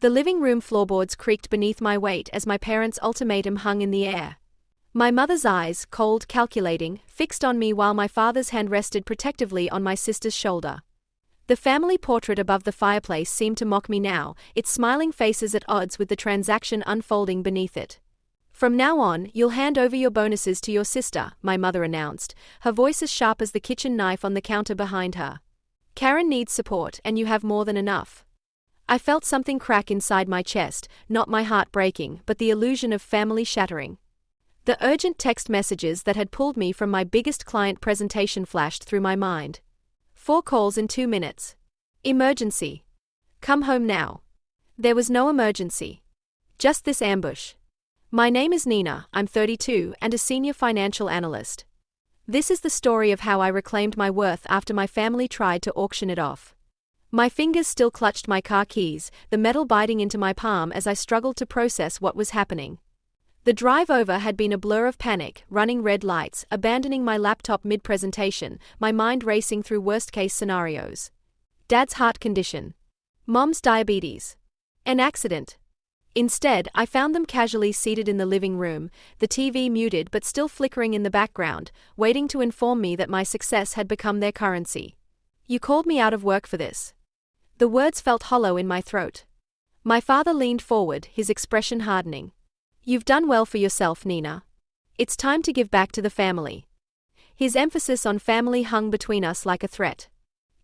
The living room floorboards creaked beneath my weight as my parents' ultimatum hung in the air. My mother's eyes, cold, calculating, fixed on me while my father's hand rested protectively on my sister's shoulder. The family portrait above the fireplace seemed to mock me now, its smiling faces at odds with the transaction unfolding beneath it. "From now on, you'll hand over your bonuses to your sister," my mother announced, her voice as sharp as the kitchen knife on the counter behind her. "Karen needs support, and you have more than enough." I felt something crack inside my chest, not my heart breaking, but the illusion of family shattering. The urgent text messages that had pulled me from my biggest client presentation flashed through my mind. 4 calls in 2 minutes. Emergency. Come home now. There was no emergency. Just this ambush. My name is Nina, I'm 32 and a senior financial analyst. This is the story of how I reclaimed my worth after my family tried to auction it off. My fingers still clutched my car keys, the metal biting into my palm as I struggled to process what was happening. The drive over had been a blur of panic, running red lights, abandoning my laptop mid-presentation, my mind racing through worst-case scenarios. Dad's heart condition. Mom's diabetes. An accident. Instead, I found them casually seated in the living room, the TV muted but still flickering in the background, waiting to inform me that my success had become their currency. "You called me out of work for this." The words felt hollow in my throat. My father leaned forward, his expression hardening. "You've done well for yourself, Nina. It's time to give back to the family." His emphasis on family hung between us like a threat.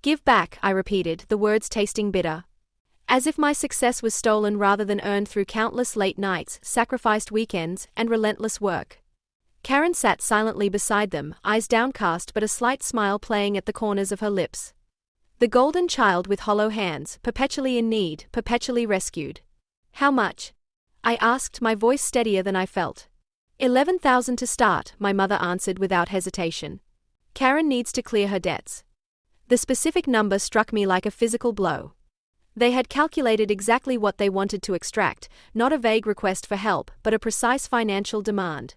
"Give back," I repeated, the words tasting bitter. As if my success was stolen rather than earned through countless late nights, sacrificed weekends, and relentless work. Karen sat silently beside them, eyes downcast but a slight smile playing at the corners of her lips. The golden child with hollow hands, perpetually in need, perpetually rescued. "How much?" I asked, my voice steadier than I felt. 11,000 to start, my mother answered without hesitation. "Karen needs to clear her debts." The specific number struck me like a physical blow. They had calculated exactly what they wanted to extract, not a vague request for help, but a precise financial demand.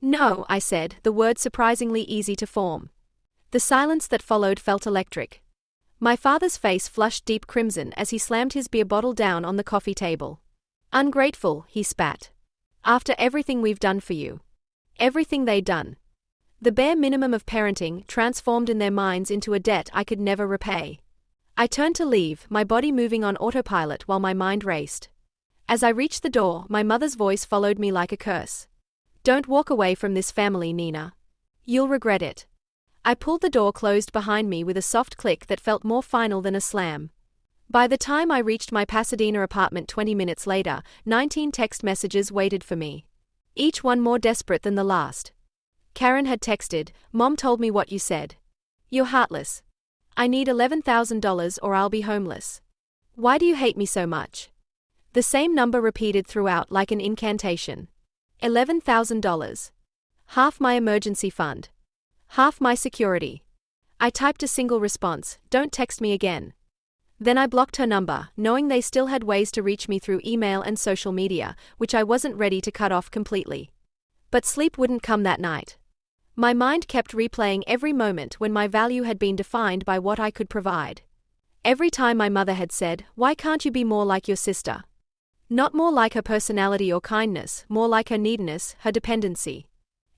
"No," I said, the word surprisingly easy to form. The silence that followed felt electric. My father's face flushed deep crimson as he slammed his beer bottle down on the coffee table. "Ungrateful," he spat. "After everything we've done for you." Everything they'd done. The bare minimum of parenting transformed in their minds into a debt I could never repay. I turned to leave, my body moving on autopilot while my mind raced. As I reached the door, my mother's voice followed me like a curse. "Don't walk away from this family, Nina. You'll regret it." I pulled the door closed behind me with a soft click that felt more final than a slam. By the time I reached my Pasadena apartment 20 minutes later, 19 text messages waited for me. Each one more desperate than the last. Karen had texted, "Mom told me what you said. You're heartless. I need $11,000 or I'll be homeless. Why do you hate me so much?" The same number repeated throughout like an incantation. $11,000. Half my emergency fund. Half my security. I typed a single response, "Don't text me again." Then I blocked her number, knowing they still had ways to reach me through email and social media, which I wasn't ready to cut off completely. But sleep wouldn't come that night. My mind kept replaying every moment when my value had been defined by what I could provide. Every time my mother had said, "Why can't you be more like your sister?" Not more like her personality or kindness, more like her neediness, her dependency.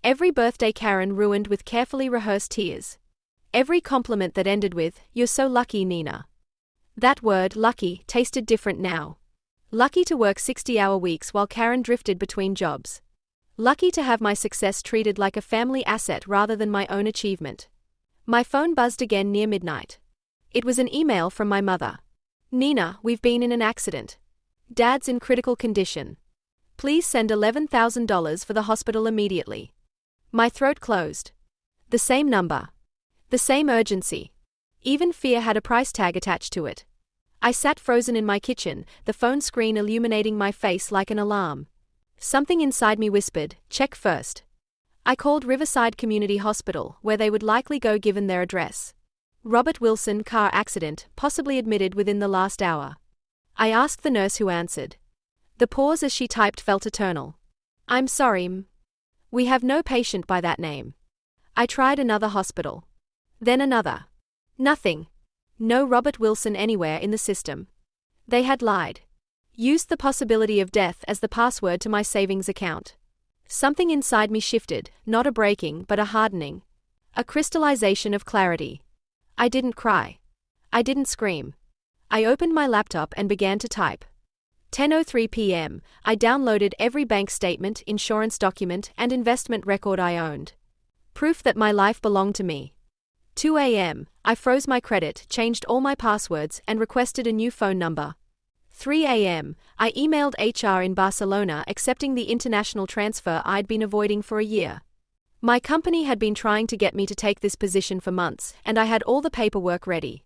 Every birthday Karen ruined with carefully rehearsed tears. Every compliment that ended with, "You're so lucky, Nina." That word, lucky, tasted different now. Lucky to work 60-hour weeks while Karen drifted between jobs. Lucky to have my success treated like a family asset rather than my own achievement. My phone buzzed again near midnight. It was an email from my mother. "Nina, we've been in an accident. Dad's in critical condition. Please send $11,000 for the hospital immediately." My throat closed. The same number. The same urgency. Even fear had a price tag attached to it. I sat frozen in my kitchen, the phone screen illuminating my face like an alarm. Something inside me whispered, "Check first." I called Riverside Community Hospital, where they would likely go given their address. Robert Wilson, car accident, possibly admitted within the last hour. I asked the nurse who answered. The pause as she typed felt eternal. "I'm sorry, we have no patient by that name." I tried another hospital. Then another. Nothing. No Robert Wilson anywhere in the system. They had lied. Used the possibility of death as the password to my savings account. Something inside me shifted, not a breaking but a hardening. A crystallization of clarity. I didn't cry. I didn't scream. I opened my laptop and began to type. 10:03 p.m., I downloaded every bank statement, insurance document, and investment record I owned. Proof that my life belonged to me. 2 a.m., I froze my credit, changed all my passwords, and requested a new phone number. 3 a.m., I emailed HR in Barcelona accepting the international transfer I'd been avoiding for a year. My company had been trying to get me to take this position for months, and I had all the paperwork ready.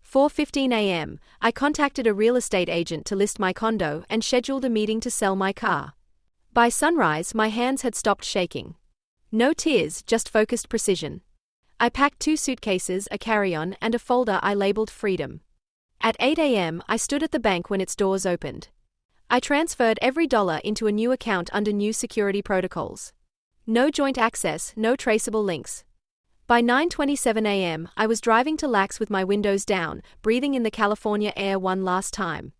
4:15 a.m., I contacted a real estate agent to list my condo and scheduled a meeting to sell my car. By sunrise, my hands had stopped shaking. No tears, just focused precision. I packed 2 suitcases, a carry-on, and a folder I labeled Freedom. At 8 a.m., I stood at the bank when its doors opened. I transferred every dollar into a new account under new security protocols. No joint access, no traceable links. By 9:27 a.m., I was driving to Lax with my windows down, breathing in the California air one last time.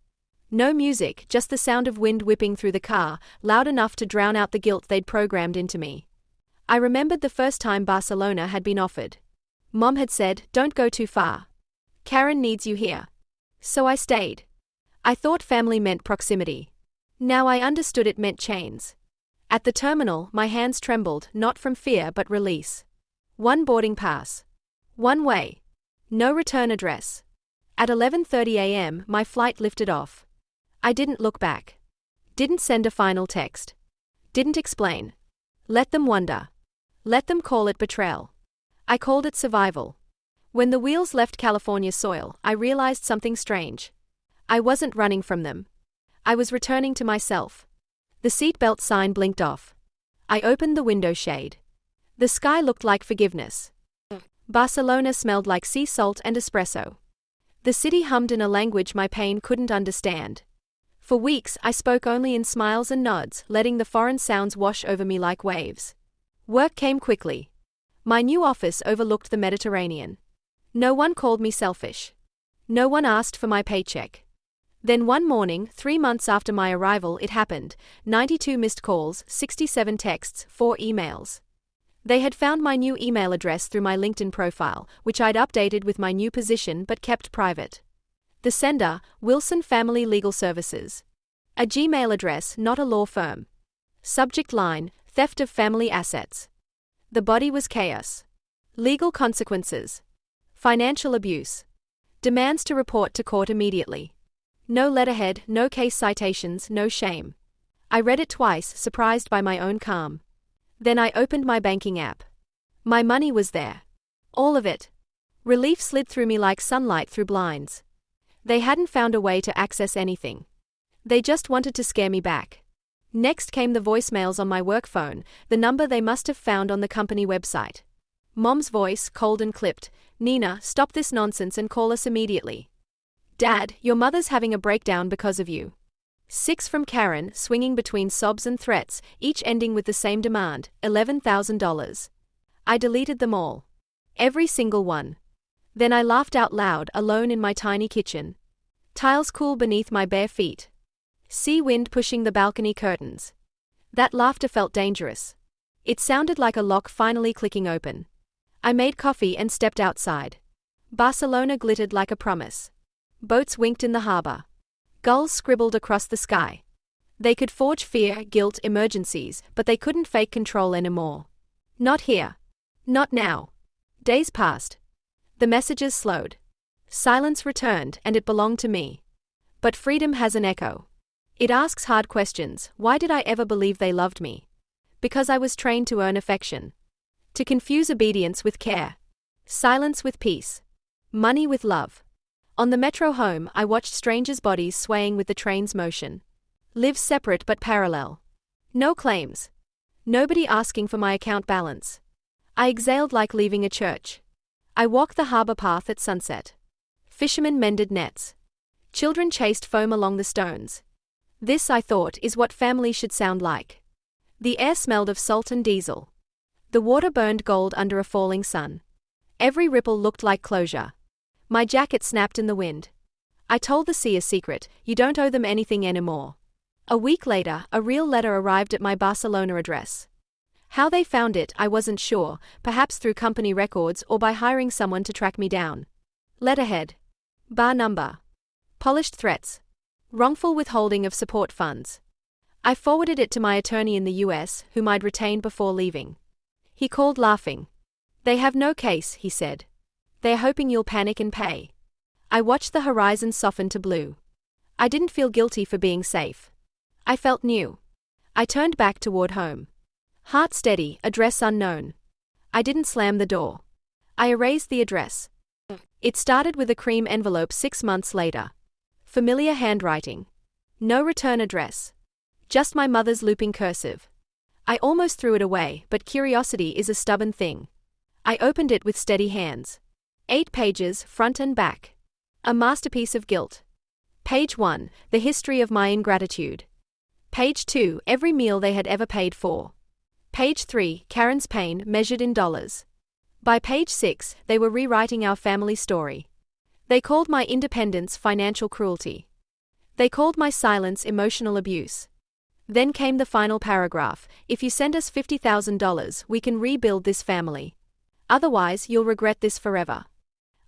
No music, just the sound of wind whipping through the car, loud enough to drown out the guilt they'd programmed into me. I remembered the first time Barcelona had been offered. Mom had said, "Don't go too far. Karen needs you here." So I stayed. I thought family meant proximity. Now I understood it meant chains. At the terminal, my hands trembled, not from fear but release. 1 boarding pass. 1 way. No return address. At 11:30 a.m., my flight lifted off. I didn't look back. Didn't send a final text. Didn't explain. Let them wonder. Let them call it betrayal. I called it survival. When the wheels left California soil, I realized something strange. I wasn't running from them. I was returning to myself. The seatbelt sign blinked off. I opened the window shade. The sky looked like forgiveness. Barcelona smelled like sea salt and espresso. The city hummed in a language my pain couldn't understand. For weeks, I spoke only in smiles and nods, letting the foreign sounds wash over me like waves. Work came quickly. My new office overlooked the Mediterranean. No one called me selfish. No one asked for my paycheck. Then one morning, 3 months after my arrival, it happened. 92 missed calls, 67 texts, 4 emails. They had found my new email address through my LinkedIn profile, which I'd updated with my new position but kept private. The sender, Wilson Family Legal Services. A Gmail address, not a law firm. Subject line, theft of family assets. The body was chaos. Legal consequences. Financial abuse. Demands to report to court immediately. No letterhead, no case citations, no shame. I read it twice, surprised by my own calm. Then I opened my banking app. My money was there. All of it. Relief slid through me like sunlight through blinds. They hadn't found a way to access anything. They just wanted to scare me back. Next came the voicemails on my work phone, the number they must have found on the company website. Mom's voice, cold and clipped. "Nina, stop this nonsense and call us immediately." "Dad, your mother's having a breakdown because of you." 6 from Karen, swinging between sobs and threats, each ending with the same demand, $11,000. I deleted them all. Every single one. Then I laughed out loud, alone in my tiny kitchen. Tiles cool beneath my bare feet. Sea wind pushing the balcony curtains. That laughter felt dangerous. It sounded like a lock finally clicking open. I made coffee and stepped outside. Barcelona glittered like a promise. Boats winked in the harbor. Gulls scribbled across the sky. They could forge fear, guilt, emergencies, but they couldn't fake control anymore. Not here. Not now. Days passed. The messages slowed. Silence returned, and it belonged to me. But freedom has an echo. It asks hard questions. Why did I ever believe they loved me? Because I was trained to earn affection. To confuse obedience with care. Silence with peace. Money with love. On the metro home, I watched strangers' bodies swaying with the train's motion. Lives separate but parallel. No claims. Nobody asking for my account balance. I exhaled like leaving a church. I walked the harbor path at sunset. Fishermen mended nets. Children chased foam along the stones. This, I thought, is what family should sound like. The air smelled of salt and diesel. The water burned gold under a falling sun. Every ripple looked like closure. My jacket snapped in the wind. I told the sea a secret, you don't owe them anything anymore. A week later, a real letter arrived at my Barcelona address. How they found it, I wasn't sure, perhaps through company records or by hiring someone to track me down. Letterhead. Bar number. Polished threats. Wrongful withholding of support funds. I forwarded it to my attorney in the US, whom I'd retained before leaving. He called laughing. They have no case, he said. They're hoping you'll panic and pay. I watched the horizon soften to blue. I didn't feel guilty for being safe. I felt new. I turned back toward home. Heart steady, address unknown. I didn't slam the door. I erased the address. It started with a cream envelope 6 months later. Familiar handwriting. No return address. Just my mother's looping cursive. I almost threw it away, but curiosity is a stubborn thing. I opened it with steady hands. 8 pages, front and back. A masterpiece of guilt. Page 1, the history of my ingratitude. Page 2, every meal they had ever paid for. Page 3, Karen's pain measured in dollars. By page 6, they were rewriting our family story. They called my independence financial cruelty. They called my silence emotional abuse. Then came the final paragraph, if you send us $50,000, we can rebuild this family. Otherwise, you'll regret this forever.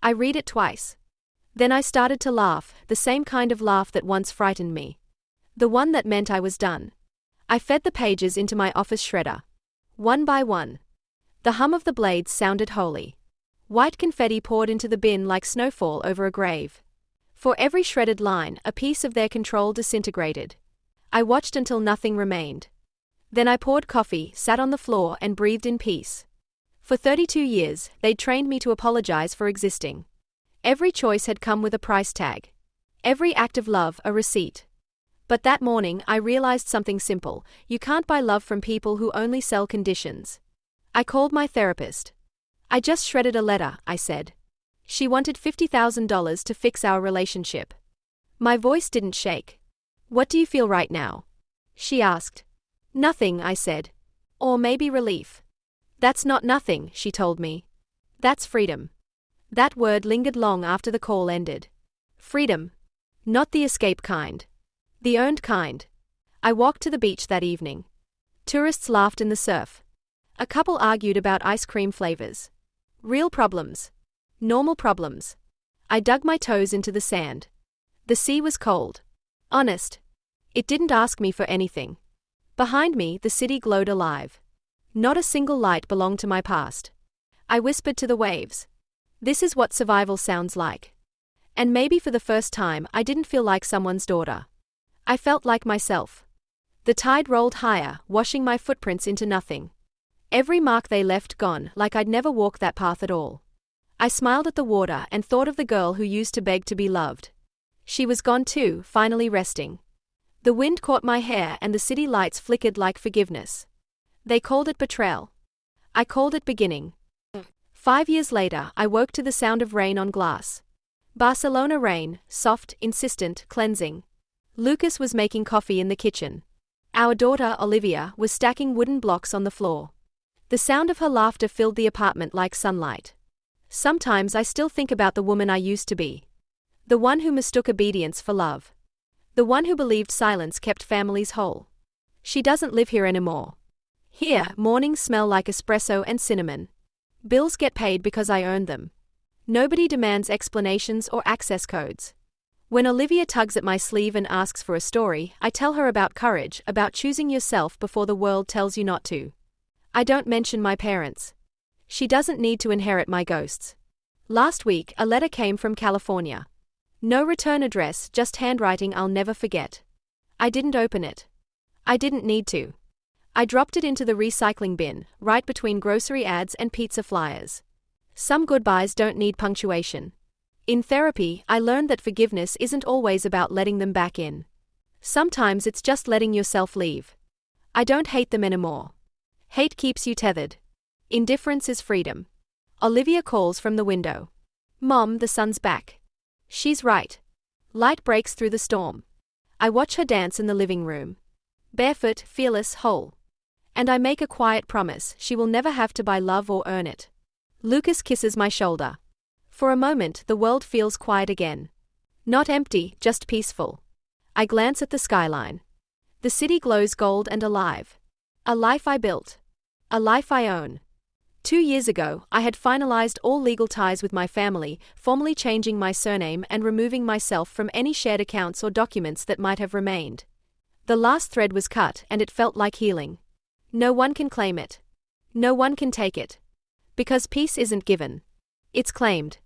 I read it twice. Then I started to laugh, the same kind of laugh that once frightened me. The one that meant I was done. I fed the pages into my office shredder. One by one. The hum of the blades sounded holy. White confetti poured into the bin like snowfall over a grave. For every shredded line, a piece of their control disintegrated. I watched until nothing remained. Then I poured coffee, sat on the floor, and breathed in peace. For 32 years, they'd trained me to apologize for existing. Every choice had come with a price tag. Every act of love, a receipt. But that morning, I realized something simple: you can't buy love from people who only sell conditions. I called my therapist. I just shredded a letter, I said. She wanted $50,000 to fix our relationship. My voice didn't shake. What do you feel right now? She asked. Nothing, I said. Or maybe relief. That's not nothing, she told me. That's freedom. That word lingered long after the call ended. Freedom. Not the escape kind. The earned kind. I walked to the beach that evening. Tourists laughed in the surf. A couple argued about ice cream flavors. Real problems. Normal problems. I dug my toes into the sand. The sea was cold. Honest. It didn't ask me for anything. Behind me, the city glowed alive. Not a single light belonged to my past. I whispered to the waves. This is what survival sounds like. And maybe for the first time, I didn't feel like someone's daughter. I felt like myself. The tide rolled higher, washing my footprints into nothing. Every mark they left gone, like I'd never walked that path at all. I smiled at the water and thought of the girl who used to beg to be loved. She was gone too, finally resting. The wind caught my hair and the city lights flickered like forgiveness. They called it betrayal. I called it beginning. 5 years later, I woke to the sound of rain on glass. Barcelona rain, soft, insistent, cleansing. Lucas was making coffee in the kitchen. Our daughter, Olivia, was stacking wooden blocks on the floor. The sound of her laughter filled the apartment like sunlight. Sometimes I still think about the woman I used to be. The one who mistook obedience for love. The one who believed silence kept families whole. She doesn't live here anymore. Here, mornings smell like espresso and cinnamon. Bills get paid because I earned them. Nobody demands explanations or access codes. When Olivia tugs at my sleeve and asks for a story, I tell her about courage, about choosing yourself before the world tells you not to. I don't mention my parents. She doesn't need to inherit my ghosts. Last week, a letter came from California. No return address, just handwriting I'll never forget. I didn't open it. I didn't need to. I dropped it into the recycling bin, right between grocery ads and pizza flyers. Some goodbyes don't need punctuation. In therapy, I learned that forgiveness isn't always about letting them back in. Sometimes it's just letting yourself leave. I don't hate them anymore. Hate keeps you tethered. Indifference is freedom. Olivia calls from the window. Mom, the sun's back. She's right. Light breaks through the storm. I watch her dance in the living room. Barefoot, fearless, whole. And I make a quiet promise, she will never have to buy love or earn it. Lucas kisses my shoulder. For a moment, the world feels quiet again. Not empty, just peaceful. I glance at the skyline. The city glows gold and alive. A life I built. A life I own. 2 years ago, I had finalized all legal ties with my family, formally changing my surname and removing myself from any shared accounts or documents that might have remained. The last thread was cut and it felt like healing. No one can claim it. No one can take it. Because peace isn't given. It's claimed.